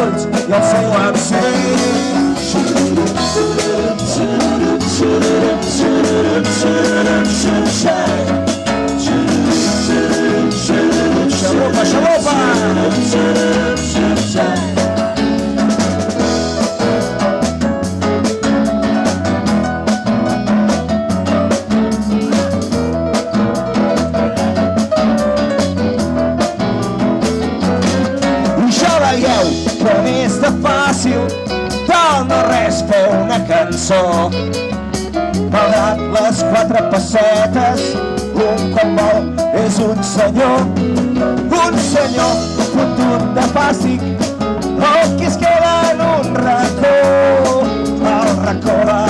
polls i el seu absent. Xalopa, xalopa! Com és de fàcil, del no res fer una cançó. Malgrat les 4 pessetes, un quan vol és un senyor fotut de fàstic, el que es queda en un racó, el racó de